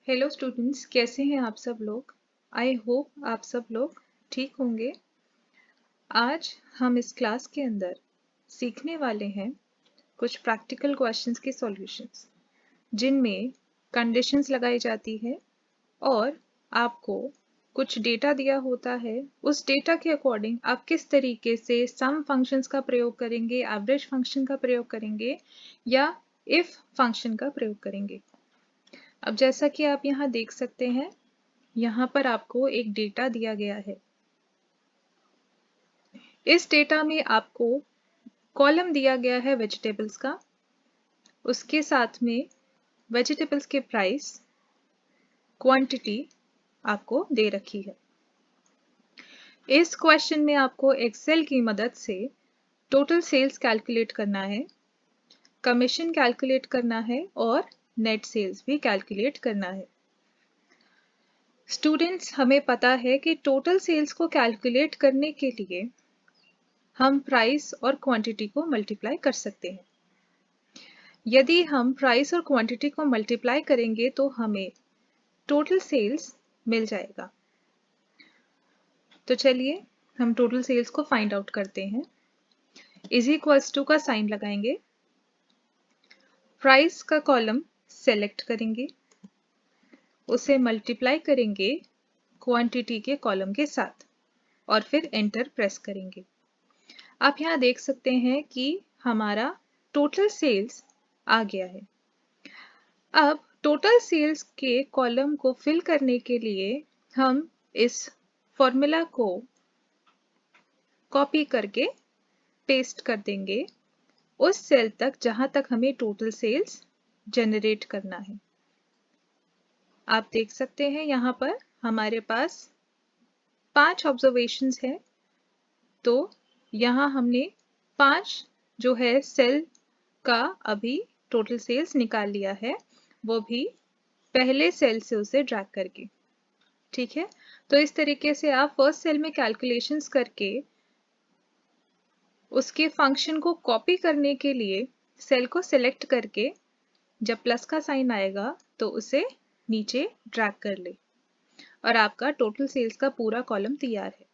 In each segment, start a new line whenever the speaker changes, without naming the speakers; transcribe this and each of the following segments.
Hello students, कैसे हैं आप सब लोग। आई होप आप सब लोग ठीक होंगे। आज हम इस क्लास के अंदर सीखने वाले हैं कुछ प्रैक्टिकल क्वेश्चंस के सॉल्यूशंस, जिनमें कंडीशंस लगाई जाती है और आपको कुछ डेटा दिया होता है। उस डेटा के अकॉर्डिंग आप किस तरीके से सम फंक्शंस का प्रयोग करेंगे, एवरेज फंक्शन का प्रयोग करेंगे या इफ फंक्शन का प्रयोग करेंगे। अब जैसा कि आप यहाँ देख सकते हैं, यहाँ पर आपको एक डेटा दिया गया है। इस डेटा में आपको कॉलम दिया गया है वेजिटेबल्स का, उसके साथ में वेजिटेबल्स के प्राइस, क्वांटिटी आपको दे रखी है। इस क्वेश्चन में आपको एक्सेल की मदद से टोटल सेल्स कैलकुलेट करना है, कमीशन कैलकुलेट करना है और नेट सेल्स भी कैलकुलेट करना है। स्टूडेंट्स, हमें पता है कि टोटल सेल्स को कैलकुलेट करने के लिए हम प्राइस और क्वांटिटी को मल्टीप्लाई कर सकते हैं। यदि हम प्राइस और क्वांटिटी को मल्टीप्लाई करेंगे तो हमें टोटल सेल्स मिल जाएगा। तो चलिए हम टोटल सेल्स को फाइंड आउट करते हैं। इज इक्वल्स टू का साइन लगाएंगे, प्राइस का कॉलम सेलेक्ट करेंगे, उसे मल्टीप्लाई करेंगे क्वांटिटी के कॉलम के साथ और फिर एंटर प्रेस करेंगे। आप यहाँ देख सकते हैं कि हमारा टोटल सेल्स आ गया है। अब टोटल सेल्स के कॉलम को फिल करने के लिए हम इस फॉर्मूला को कॉपी करके पेस्ट कर देंगे उस सेल तक जहां तक हमें टोटल सेल्स जनरेट करना है। आप देख सकते हैं यहाँ पर हमारे पास 5 ऑब्जर्वेशंस है, तो यहाँ हमने 5 जो है सेल का अभी टोटल सेल्स निकाल लिया है, वो भी पहले सेल से उसे ड्रैग करके। ठीक है, तो इस तरीके से आप फर्स्ट सेल में कैलकुलेशंस करके उसके फंक्शन को कॉपी करने के लिए सेल को सिलेक्ट करके जब प्लस का साइन आएगा तो उसे नीचे ड्रैग कर ले और आपका टोटल सेल्स का पूरा कॉलम तैयार है।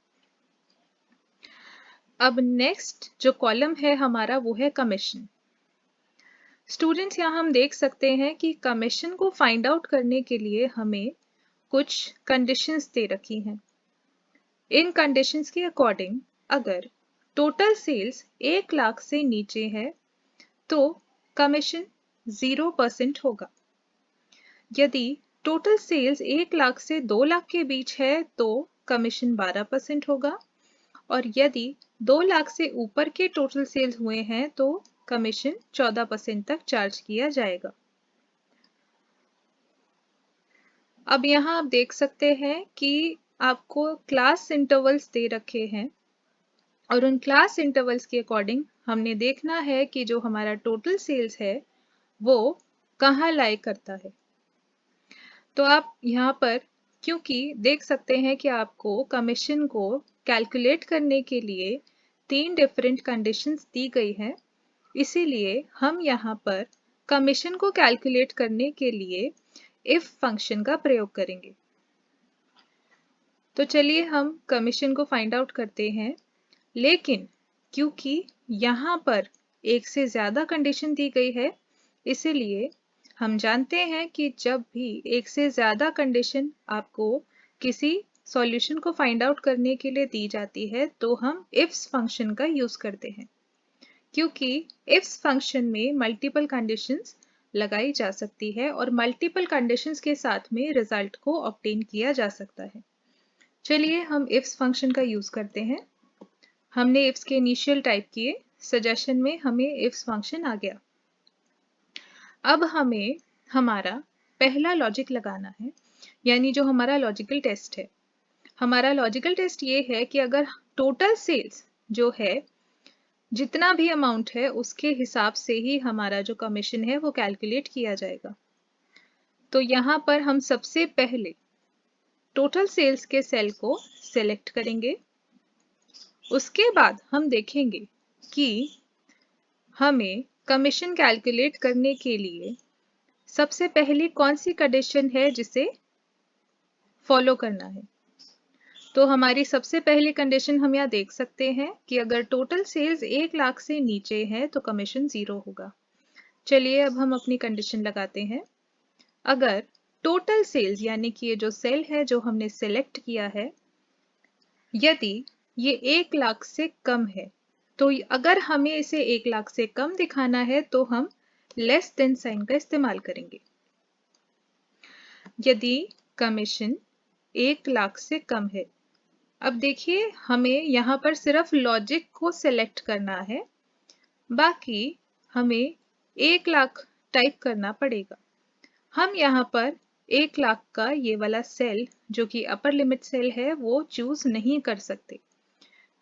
अब नेक्स्ट जो कॉलम है हमारा वो है कमीशन। स्टूडेंट्स, यहाँ हम देख सकते हैं कि कमीशन को फाइंड आउट करने के लिए हमें कुछ कंडीशंस दे रखी हैं। इन कंडीशंस के अकॉर्डिंग अगर टोटल सेल्स 1 लाख से नीचे है तो कमीशन 0% होगा। यदि टोटल सेल्स 1 लाख से 2 लाख के बीच है तो कमीशन 12% होगा और यदि 2 लाख से ऊपर के टोटल सेल्स हुए हैं तो कमीशन 14% तक चार्ज किया जाएगा। अब यहाँ आप देख सकते हैं कि आपको क्लास इंटरवल्स दे रखे हैं और उन क्लास इंटरवल्स के अकॉर्डिंग हमने देखना है कि जो हमारा टोटल सेल्स है वो कहाँ लाई करता है। तो आप यहाँ पर क्योंकि देख सकते हैं कि आपको कमीशन को कैलकुलेट करने के लिए 3 डिफरेंट कंडीशंस दी गई हैं, इसीलिए हम यहाँ पर कमीशन को कैलकुलेट करने के लिए इफ फंक्शन का प्रयोग करेंगे। तो चलिए हम कमीशन को फाइंड आउट करते हैं, लेकिन क्योंकि यहाँ पर एक से ज्यादा कंडीशन दी गई है, इसीलिए हम जानते हैं कि जब भी एक से ज्यादा कंडीशन आपको किसी सॉल्यूशन को फाइंड आउट करने के लिए दी जाती है तो हम इफ्स फंक्शन का यूज करते हैं, क्योंकि इफ्स फंक्शन में मल्टीपल कंडीशंस लगाई जा सकती है और मल्टीपल कंडीशंस के साथ में रिजल्ट को ऑब्टेन किया जा सकता है। चलिए हम इफ्स फंक्शन का यूज करते हैं। हमने इफ्स के इनिशियल टाइप किए, सजेशन में हमें इफ्स फंक्शन आ गया। अब हमें हमारा पहला लॉजिक लगाना है, यानी जो हमारा लॉजिकल टेस्ट है। हमारा लॉजिकल टेस्ट ये है कि अगर टोटल सेल्स जो है जितना भी अमाउंट है उसके हिसाब से ही हमारा जो कमीशन है वो कैलकुलेट किया जाएगा। तो यहाँ पर हम सबसे पहले टोटल सेल्स के सेल को सिलेक्ट करेंगे, उसके बाद हम देखेंगे कि हमें कमीशन कैलकुलेट करने के लिए सबसे पहली कौन सी कंडीशन है जिसे फॉलो करना है। तो हमारी सबसे पहली कंडीशन हम यहाँ देख सकते हैं कि अगर टोटल सेल्स 1 लाख से नीचे है तो कमीशन 0 होगा। चलिए अब हम अपनी कंडीशन लगाते हैं। अगर टोटल सेल्स यानी कि ये जो सेल है जो हमने सिलेक्ट किया है, यदि ये 1 लाख से कम है, तो अगर हमें इसे 1 लाख से कम दिखाना है तो हम लेस देन साइन का इस्तेमाल करेंगे। यदि कमीशन 1 लाख से कम है, अब देखिए हमें यहाँ पर सिर्फ लॉजिक को सिलेक्ट करना है, बाकी हमें 1 लाख टाइप करना पड़ेगा। हम यहाँ पर 1 लाख का ये वाला सेल जो कि अपर लिमिट सेल है वो चूज नहीं कर सकते,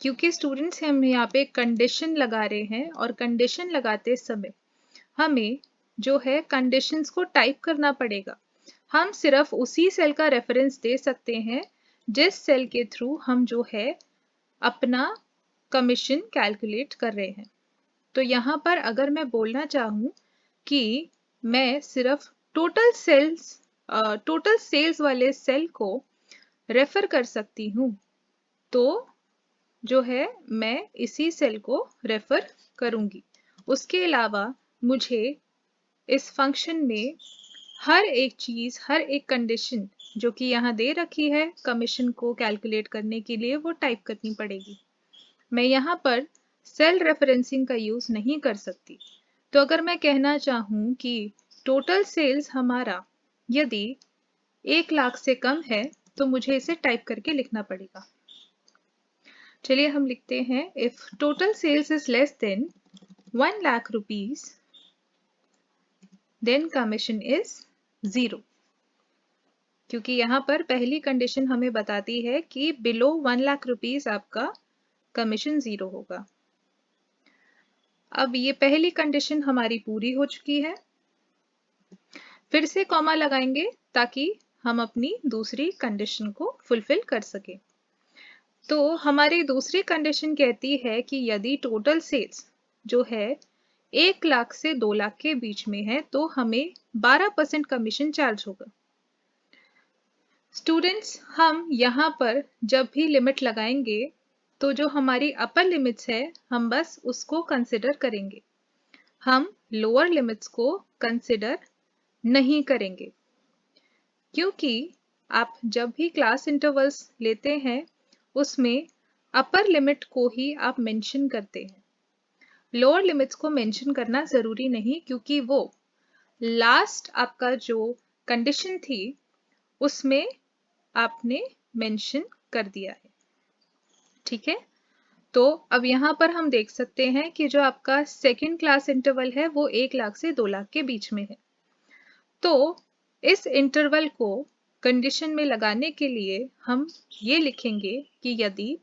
क्योंकि स्टूडेंट्स हम यहाँ पे कंडीशन लगा रहे हैं और कंडीशन लगाते समय हमें जो है कंडीशंस को टाइप करना पड़ेगा। हम सिर्फ उसी सेल का रेफरेंस दे सकते हैं जिस सेल के थ्रू हम जो है अपना कमीशन कैलकुलेट कर रहे हैं। तो यहाँ पर अगर मैं बोलना चाहूँ कि मैं सिर्फ टोटल सेल्स वाले सेल को रेफर कर सकती हूँ, तो जो है मैं इसी सेल को रेफर करूँगी। उसके अलावा मुझे इस फंक्शन में हर एक चीज, हर एक कंडीशन जो कि यहाँ दे रखी है कमीशन को कैलकुलेट करने के लिए, वो टाइप करनी पड़ेगी। मैं यहाँ पर सेल रेफरेंसिंग का यूज नहीं कर सकती। तो अगर मैं कहना चाहूँ कि टोटल सेल्स हमारा यदि 1 लाख से कम है तो मुझे इसे टाइप करके लिखना पड़ेगा। चलिए हम लिखते हैं, if total sales is less than 1 lakh rupees then commission is 0, क्योंकि यहाँ पर पहली कंडीशन हमें बताती है कि बिलो 1 लाख रुपीज आपका कमीशन 0 होगा। अब ये पहली कंडीशन हमारी पूरी हो चुकी है। फिर से कॉमा लगाएंगे ताकि हम अपनी दूसरी कंडीशन को फुलफिल कर सके। तो हमारी दूसरी कंडीशन कहती है कि यदि टोटल सेल्स जो है 1 लाख से 2 लाख के बीच में है तो हमें 12% कमीशन चार्ज होगा। स्टूडेंट्स, हम यहाँ पर जब भी लिमिट लगाएंगे तो जो हमारी अपर लिमिट्स है हम बस उसको कंसिडर करेंगे, हम लोअर लिमिट्स को कंसिडर नहीं करेंगे, क्योंकि आप जब भी क्लास इंटरवल्स लेते हैं उसमें अपर लिमिट को ही आप मेंशन करते हैं। लोअर लिमिट्स को मेंशन करना जरूरी नहीं, क्योंकि वो लास्ट आपका जो कंडीशन थी उसमें आपने मेंशन कर दिया है। ठीक है, तो अब यहाँ पर हम देख सकते हैं कि जो आपका सेकेंड क्लास इंटरवल है वो 1 लाख से 2 लाख के बीच में है। तो इस इंटरवल को कंडीशन में लगाने के लिए हम ये लिखेंगे कि यदि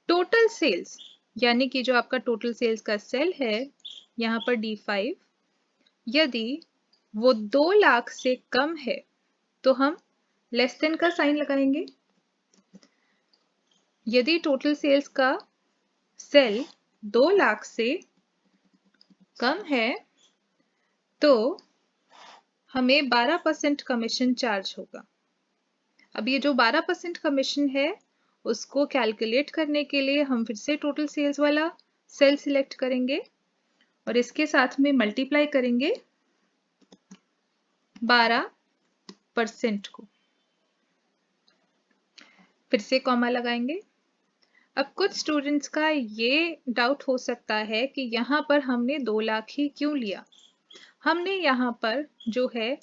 टोटल सेल्स यानी कि जो आपका टोटल सेल्स का सेल है यहाँ पर D5, यदि वो 2 लाख से कम है तो हम लेस देन का साइन लगाएंगे। यदि टोटल सेल्स का सेल 2 लाख से कम है तो हमें 12% कमीशन चार्ज होगा। अब ये जो 12% कमीशन है उसको कैलकुलेट करने के लिए हम फिर से टोटल सेल्स वाला सेल सिलेक्ट करेंगे और इसके साथ में मल्टीप्लाई करेंगे 12% को, फिर से कॉमा लगाएंगे। अब कुछ स्टूडेंट्स का ये डाउट हो सकता है कि यहाँ पर हमने 2 लाख ही क्यों लिया, हमने यहाँ पर जो है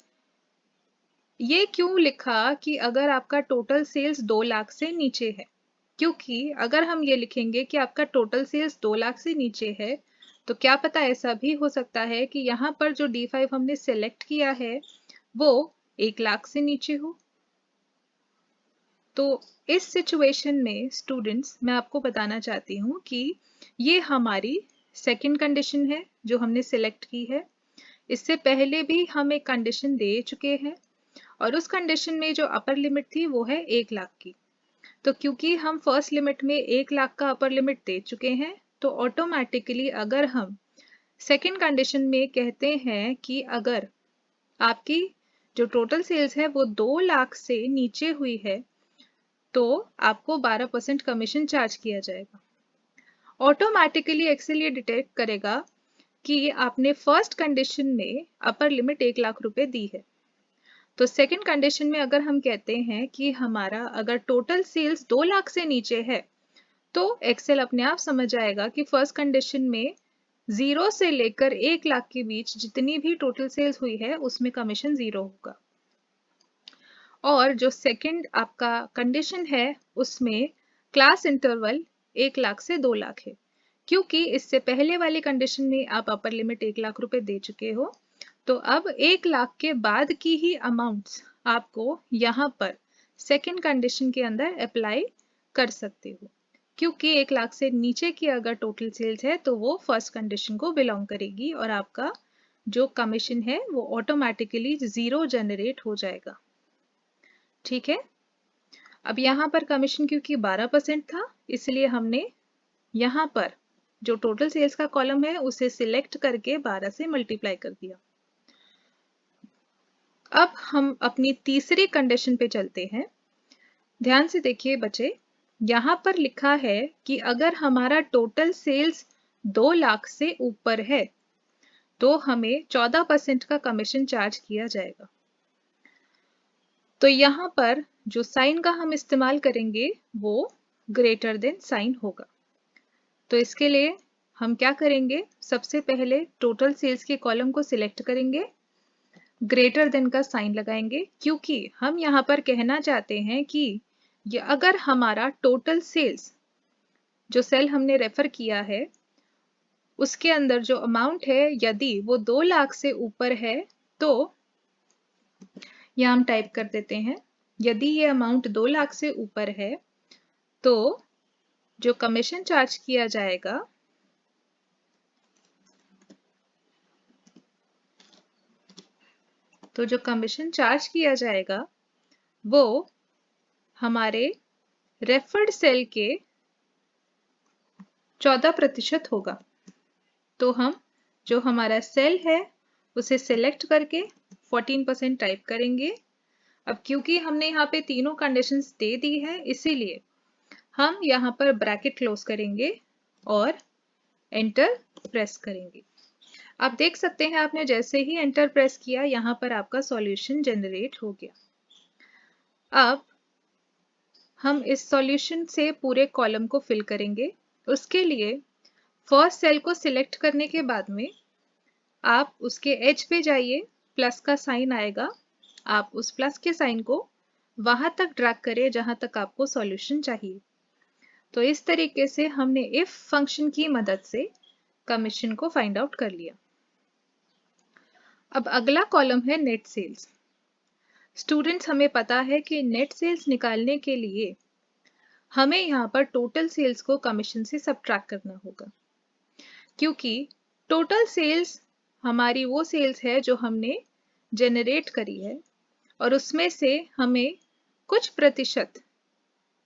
ये क्यों लिखा कि अगर आपका टोटल सेल्स 2 लाख से नीचे है, क्योंकि अगर हम ये लिखेंगे कि आपका टोटल सेल्स 2 लाख से नीचे है तो क्या पता ऐसा भी हो सकता है कि यहाँ पर जो D5 हमने सेलेक्ट किया है वो 1 लाख से नीचे हो। तो इस सिचुएशन में स्टूडेंट्स मैं आपको बताना चाहती हूँ कि ये हमारी सेकंड कंडीशन है जो हमने सेलेक्ट की है। इससे पहले भी हम एक कंडीशन दे चुके हैं और उस कंडीशन में जो अपर लिमिट थी वो है 1 लाख की। तो क्योंकि हम फर्स्ट लिमिट में 1 लाख का अपर लिमिट दे चुके हैं तो ऑटोमेटिकली अगर हम सेकंड कंडीशन में कहते हैं कि अगर आपकी जो टोटल सेल्स है वो 2 लाख से नीचे हुई है तो आपको 12% कमीशन चार्ज किया जाएगा। ऑटोमेटिकली एक्सेल ये डिटेक्ट करेगा कि आपने फर्स्ट कंडीशन में अपर लिमिट 1 लाख रुपए दी है। तो सेकंड कंडीशन में अगर हम कहते हैं कि हमारा अगर टोटल सेल्स 2 लाख से नीचे है तो एक्सेल अपने आप समझ जाएगा कि फर्स्ट कंडीशन में 0 से लेकर 1 लाख के बीच जितनी भी टोटल सेल्स हुई है उसमें कमीशन 0 होगा। और जो सेकंड आपका कंडीशन है उसमें क्लास इंटरवल 1 लाख से 2 लाख है, क्योंकि इससे पहले वाली कंडीशन में आप अपर लिमिट 1 लाख रुपए दे चुके हो। तो अब 1 लाख के बाद की ही अमाउंट्स आपको यहाँ पर सेकंड कंडीशन के अंदर अप्लाई कर सकते हो, क्योंकि 1 लाख से नीचे की अगर टोटल सेल्स है तो वो फर्स्ट कंडीशन को बिलोंग करेगी और आपका जो कमीशन है वो ऑटोमेटिकली 0 जनरेट हो जाएगा। ठीक है। अब यहाँ पर कमीशन क्योंकि 12% था इसलिए हमने यहाँ पर जो टोटल सेल्स का कॉलम है उसे सिलेक्ट करके 12 से मल्टीप्लाई कर दिया। अब हम अपनी तीसरी कंडीशन पे चलते हैं। ध्यान से देखिए बच्चे, यहाँ पर लिखा है कि अगर हमारा टोटल सेल्स 2 लाख से ऊपर है तो हमें 14% का कमीशन चार्ज किया जाएगा। तो यहाँ पर जो साइन का हम इस्तेमाल करेंगे वो ग्रेटर देन साइन होगा। तो इसके लिए हम क्या करेंगे, सबसे पहले टोटल सेल्स के कॉलम को सिलेक्ट करेंगे, ग्रेटर देन का साइन लगाएंगे, क्योंकि हम यहाँ पर कहना चाहते हैं कि ये अगर हमारा टोटल सेल्स जो सेल हमने रेफर किया है उसके अंदर जो अमाउंट है यदि वो 2 लाख से ऊपर है तो यहाँ हम टाइप कर देते हैं, यदि ये अमाउंट 2 लाख से ऊपर है तो जो कमीशन चार्ज किया जाएगा वो हमारे रेफर्ड सेल के 14% होगा। तो हम जो हमारा सेल है उसे सिलेक्ट करके 14% टाइप करेंगे। अब क्योंकि हमने यहाँ पे तीनों कंडीशंस दे दी है इसीलिए हम यहाँ पर ब्रैकेट क्लोज करेंगे और एंटर प्रेस करेंगे। आप देख सकते हैं आपने जैसे ही एंटर प्रेस किया यहाँ पर आपका सॉल्यूशन जनरेट हो गया। अब हम इस सॉल्यूशन से पूरे कॉलम को फिल करेंगे। उसके लिए फर्स्ट सेल को सिलेक्ट करने के बाद में आप उसके एज पे जाइए, प्लस का साइन आएगा, आप उस प्लस के साइन को वहां तक ड्रैग करें जहां तक आपको सॉल्यूशन चाहिए। तो इस तरीके से हमने इफ फंक्शन की मदद से कमीशन को फाइंड आउट कर लिया। अब अगला कॉलम है नेट सेल्स। स्टूडेंट्स, हमें पता है कि नेट सेल्स निकालने के लिए हमें यहाँ पर टोटल सेल्स को कमीशन से सब्ट्रैक्ट करना होगा, क्योंकि टोटल सेल्स हमारी वो सेल्स है जो हमने जनरेट करी है और उसमें से हमें कुछ प्रतिशत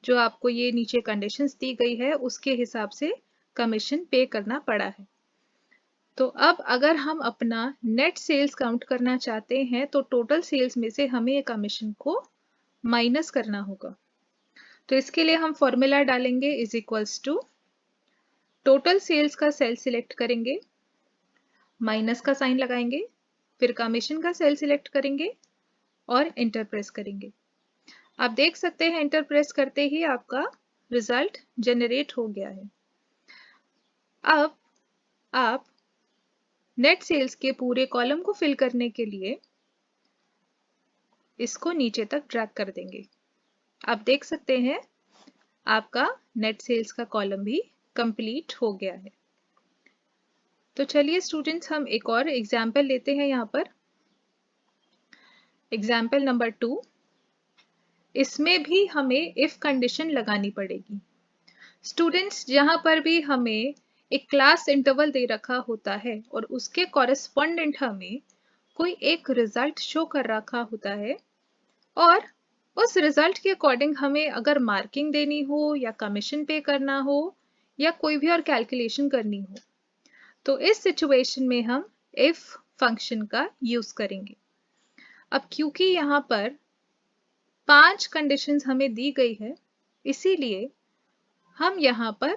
जो आपको ये नीचे कंडीशंस दी गई है उसके हिसाब से कमीशन पे करना पड़ा है। तो अब अगर हम अपना नेट सेल्स काउंट करना चाहते हैं तो टोटल सेल्स में से हमें कमीशन को माइनस करना होगा। तो इसके लिए हम फॉर्मूला डालेंगे is equals to total sales का सेल सिलेक्ट करेंगे, माइनस का साइन लगाएंगे, फिर कमीशन का सेल सिलेक्ट करेंगे और एंटर प्रेस करेंगे। आप देख सकते हैं एंटर प्रेस करते ही आपका रिजल्ट जनरेट हो गया है। अब आप नेट सेल्स के पूरे कॉलम को फिल करने के लिए इसको नीचे तक ड्रैग कर देंगे। आप देख सकते हैं आपका नेट सेल्स का कॉलम भी कंप्लीट हो गया है। तो चलिए स्टूडेंट्स, हम एक और एग्जाम्पल लेते हैं यहाँ पर, एग्जाम्पल नंबर 2। इसमें भी हमें इफ कंडीशन लगानी पड़ेगी। स्टूडेंट्स, जहां पर भी हमें एक क्लास इंटरवल दे रखा होता है और उसके कॉरेस्पॉन्डेंट हमें कोई एक रिजल्ट शो कर रखा होता है और उस रिजल्ट के अकॉर्डिंग हमें अगर मार्किंग देनी हो या कमीशन पे करना हो या कोई भी और कैलकुलेशन करनी हो तो इस सिचुएशन में हम इफ फंक्शन का यूज करेंगे। अब क्योंकि यहाँ पर 5 कंडीशंस हमें दी गई है, इसीलिए हम यहाँ पर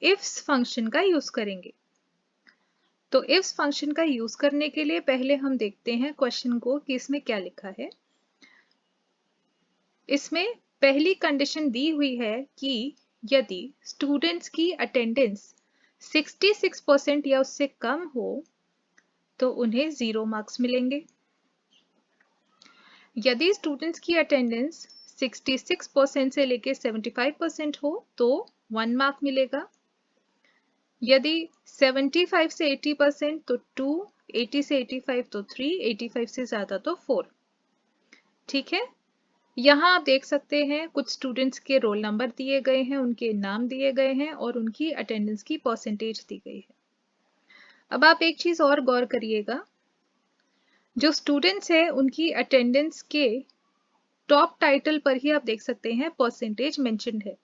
इफ्स फंक्शन का यूज करेंगे। तो इफ्स फंक्शन का यूज करने के लिए पहले हम देखते हैं क्वेश्चन को कि इसमें क्या लिखा है। इसमें पहली कंडीशन दी हुई है कि यदि स्टूडेंट्स की अटेंडेंस 66% या उससे कम हो तो उन्हें 0 मार्क्स मिलेंगे। यदि स्टूडेंट्स की अटेंडेंस 66% से लेके 75% हो तो 1 मार्क मिलेगा। यदि 75 से 80% तो 2, 80 से 85 तो 3, 85 से ज्यादा तो 4। ठीक है, यहाँ आप देख सकते हैं कुछ स्टूडेंट्स के रोल नंबर दिए गए हैं, उनके नाम दिए गए हैं और उनकी अटेंडेंस की परसेंटेज दी गई है। अब आप एक चीज और गौर करिएगा, जो स्टूडेंट्स हैं उनकी अटेंडेंस के टॉप टाइटल पर ही आप देख सकते हैं परसेंटेज मेंशन्ड है।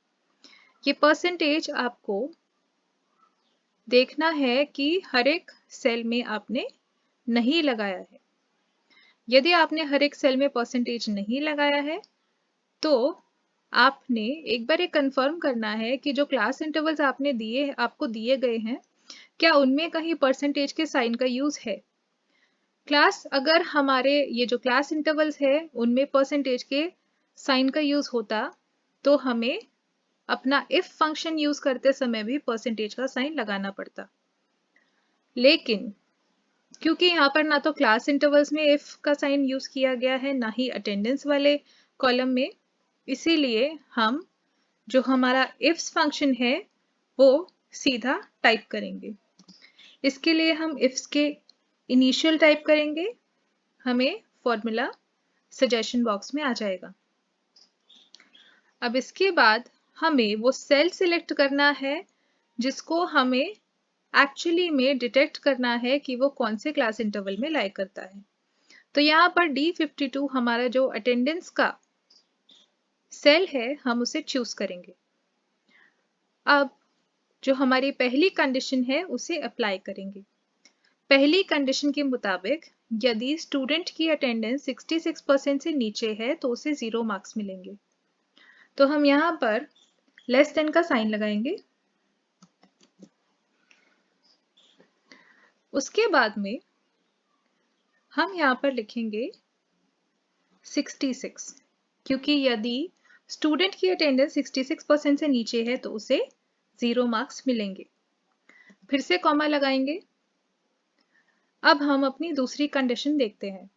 ये परसेंटेज आपको देखना है कि हर एक सेल में आपने नहीं लगाया है। यदि आपने हर एक सेल में परसेंटेज नहीं लगाया है तो आपने एक बार ये कंफर्म करना है कि जो क्लास इंटरवल्स आपको दिए गए हैं, क्या उनमें कहीं परसेंटेज के साइन का यूज है। क्लास अगर हमारे ये जो क्लास इंटरवल्स है उनमें परसेंटेज के साइन का यूज होता तो हमें अपना इफ फंक्शन यूज करते समय भी परसेंटेज का साइन लगाना पड़ता। लेकिन क्योंकि यहाँ पर ना तो क्लास इंटरवल्स में इफ का साइन यूज किया गया है, ना ही अटेंडेंस वाले कॉलम में, इसीलिए हम जो हमारा इफ्स फंक्शन है वो सीधा टाइप करेंगे। इसके लिए हम इफ्स के इनिशियल टाइप करेंगे, हमें फॉर्मूला सजेशन बॉक्स में आ जाएगा। अब इसके बाद हमें वो सेल सिलेक्ट करना है जिसको हमें एक्चुअली में डिटेक्ट करना है कि वो कौन से क्लास इंटरवल में लाई करता है। तो यहाँ पर D52 हमारा जो अटेंडेंस का सेल है हम उसे चूज करेंगे। अब जो हमारी पहली कंडीशन है उसे अप्लाई करेंगे। पहली कंडीशन के मुताबिक यदि स्टूडेंट की अटेंडेंस 66% से नीचे है तो उसे 0 मार्क्स मिलेंगे। तो हम यहाँ पर लेस देन का साइन लगाएंगे। उसके बाद में हम यहाँ पर लिखेंगे 66, क्योंकि यदि स्टूडेंट की अटेंडेंस 66% से नीचे है तो उसे 0 मार्क्स मिलेंगे। फिर से कॉमा लगाएंगे। अब हम अपनी दूसरी कंडीशन देखते हैं।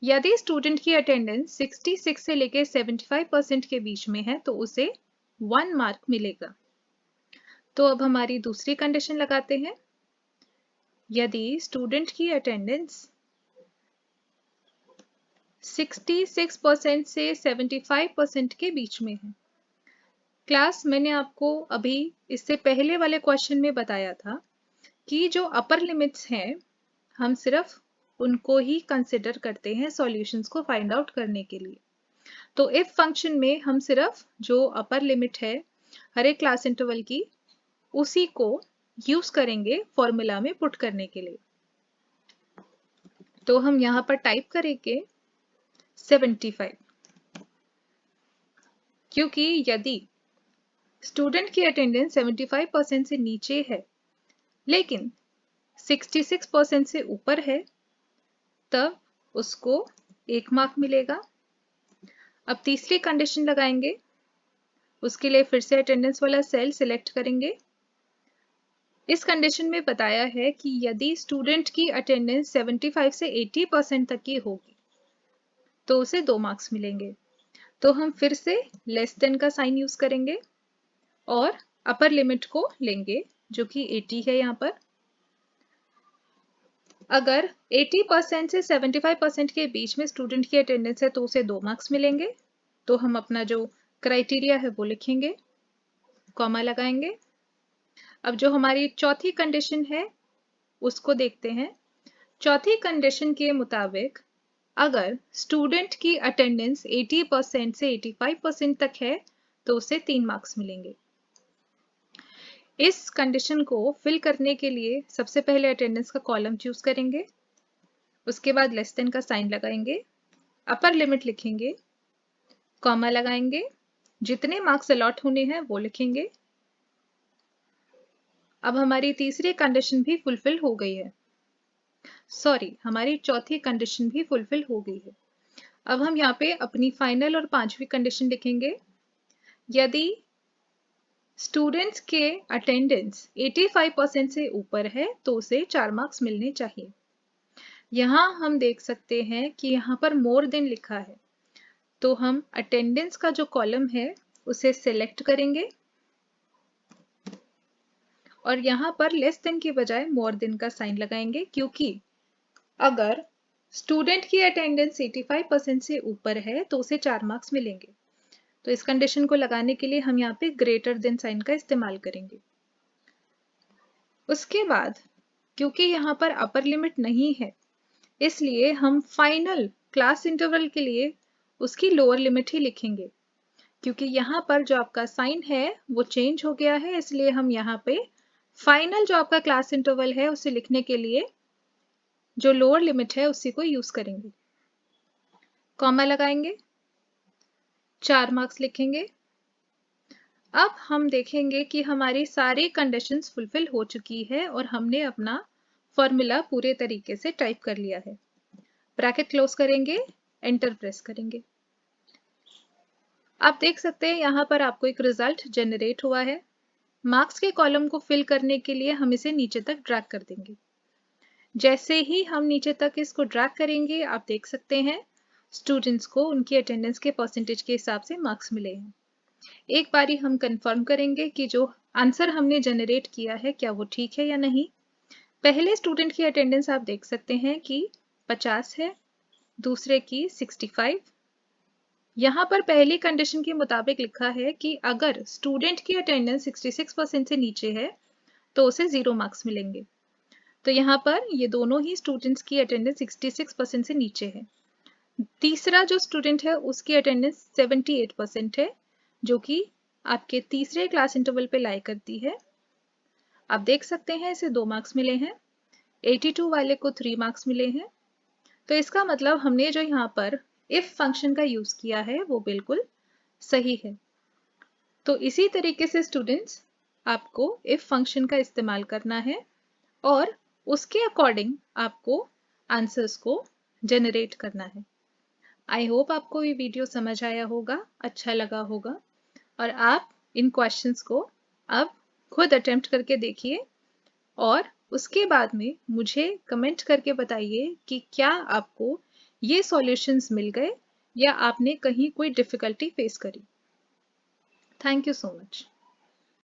यदि स्टूडेंट की अटेंडेंस 66 से लेकर 75% के बीच में है तो उसे 1 मार्क मिलेगा। तो अब हमारी दूसरी कंडीशन लगाते हैं। यदि स्टूडेंट की अटेंडेंस 66% से 75% के बीच में है। क्लास मैंने आपको अभी इससे पहले वाले क्वेश्चन में बताया था कि जो अपर लिमिट्स हैं हम सिर्फ उनको ही कंसिडर करते हैं सॉल्यूशंस को फाइंड आउट करने के लिए। तो इफ फंक्शन में हम सिर्फ जो अपर लिमिट है हर एक क्लास इंटरवल की उसी को यूज करेंगे फॉर्मूला में पुट करने के लिए। तो हम यहाँ पर टाइप करेंगे 75, क्योंकि यदि स्टूडेंट की अटेंडेंस 75% से नीचे है लेकिन 66% से ऊपर है तब उसको 1 मार्क मिलेगा। अब तीसरी कंडीशन लगाएंगे। उसके लिए फिर से अटेंडेंस वाला सेल सिलेक्ट करेंगे। इस कंडीशन में बताया है कि यदि स्टूडेंट की अटेंडेंस 75 से 80% तक की होगी तो उसे 2 मार्क्स मिलेंगे। तो हम फिर से लेस देन का साइन यूज करेंगे और अपर लिमिट को लेंगे जो कि 80 है। यहाँ पर अगर 80% से 75% के बीच में स्टूडेंट की अटेंडेंस है तो उसे 2 मार्क्स मिलेंगे। तो हम अपना जो क्राइटेरिया है वो लिखेंगे, कॉमा लगाएंगे। अब जो हमारी चौथी कंडीशन है उसको देखते हैं। चौथी कंडीशन के मुताबिक अगर स्टूडेंट की अटेंडेंस 80% से 85% तक है तो उसे 3 मार्क्स मिलेंगे। इस कंडीशन को फिल करने के लिए सबसे पहले अटेंडेंस का कॉलम चूज करेंगे, उसके बाद लेस देन का साइन लगाएंगे अपर लिमिट लिखेंगे, कॉमा लगाएंगे, जितने मार्क्स अलॉट होने हैं वो लिखेंगे। अब हमारी तीसरी कंडीशन भी फुलफिल हो गई है, सॉरी हमारी चौथी कंडीशन भी फुलफिल हो गई है। अब हम यहाँ पे अपनी फाइनल और पांचवी कंडीशन लिखेंगे। यदि स्टूडेंट्स के अटेंडेंस 85% से ऊपर है तो उसे 4 मार्क्स मिलने चाहिए। यहाँ हम देख सकते हैं कि यहाँ पर मोर देन लिखा है, तो हम अटेंडेंस का जो कॉलम है उसे सिलेक्ट करेंगे और यहाँ पर लेस देन की बजाय मोर देन का साइन लगाएंगे, क्योंकि अगर स्टूडेंट की अटेंडेंस 85% से ऊपर है तो उसे 4 मार्क्स मिलेंगे। तो इस कंडीशन को लगाने के लिए हम यहाँ पे ग्रेटर देन साइन का इस्तेमाल करेंगे। उसके बाद क्योंकि यहाँ पर अपर लिमिट नहीं है, इसलिए हम फाइनल क्लास इंटरवल के लिए उसकी लोअर लिमिट ही लिखेंगे, क्योंकि यहाँ पर जो आपका साइन है वो चेंज हो गया है, इसलिए हम यहाँ पे फाइनल जो आपका क्लास इंटरवल है उसे लिखने के लिए जो लोअर लिमिट है उसी को यूज करेंगे। कॉमा लगाएंगे, 4 मार्क्स लिखेंगे। अब हम देखेंगे कि हमारी सारी कंडीशंस फुलफिल हो चुकी है और हमने अपना फॉर्मूला पूरे तरीके से टाइप कर लिया है। ब्रैकेट क्लोज करेंगे, एंटर प्रेस करेंगे। आप देख सकते हैं यहाँ पर आपको एक रिजल्ट जनरेट हुआ है। मार्क्स के कॉलम को फिल करने के लिए हम इसे नीचे तक ड्रैग कर देंगे। जैसे ही हम नीचे तक इसको ड्रैग करेंगे, आप देख सकते हैं स्टूडेंट्स को उनकी अटेंडेंस के परसेंटेज के हिसाब से मार्क्स मिले हैं। एक बारी हम कंफर्म करेंगे कि जो आंसर हमने जनरेट किया है क्या वो ठीक है या नहीं। पहले स्टूडेंट की अटेंडेंस आप देख सकते हैं कि 50 है, दूसरे की 65। यहाँ पर पहली कंडीशन के मुताबिक लिखा है कि अगर स्टूडेंट की अटेंडेंस 66% से नीचे है तो उसे 0 मार्क्स मिलेंगे। तो यहाँ पर ये दोनों ही स्टूडेंट्स की अटेंडेंस 66% से नीचे है। तीसरा जो स्टूडेंट है उसकी अटेंडेंस 78% है, जो कि आपके तीसरे क्लास इंटरवल पे लाई करती है। आप देख सकते हैं इसे 2 मार्क्स मिले हैं, 82 वाले को 3 मार्क्स मिले हैं। तो इसका मतलब हमने जो यहाँ पर इफ फंक्शन का यूज किया है वो बिल्कुल सही है। तो इसी तरीके से स्टूडेंट्स आपको इफ फंक्शन का इस्तेमाल करना है और उसके अकॉर्डिंग आपको आंसर्स को जनरेट करना है। आई होप आपको ये वीडियो समझ आया होगा, अच्छा लगा होगा और आप इन क्वेश्चंस को अब खुद अटेम्प्ट करके देखिए और उसके बाद में मुझे कमेंट करके बताइए कि क्या आपको ये सॉल्यूशंस मिल गए या आपने कहीं कोई डिफिकल्टी फेस करी। Thank you so much.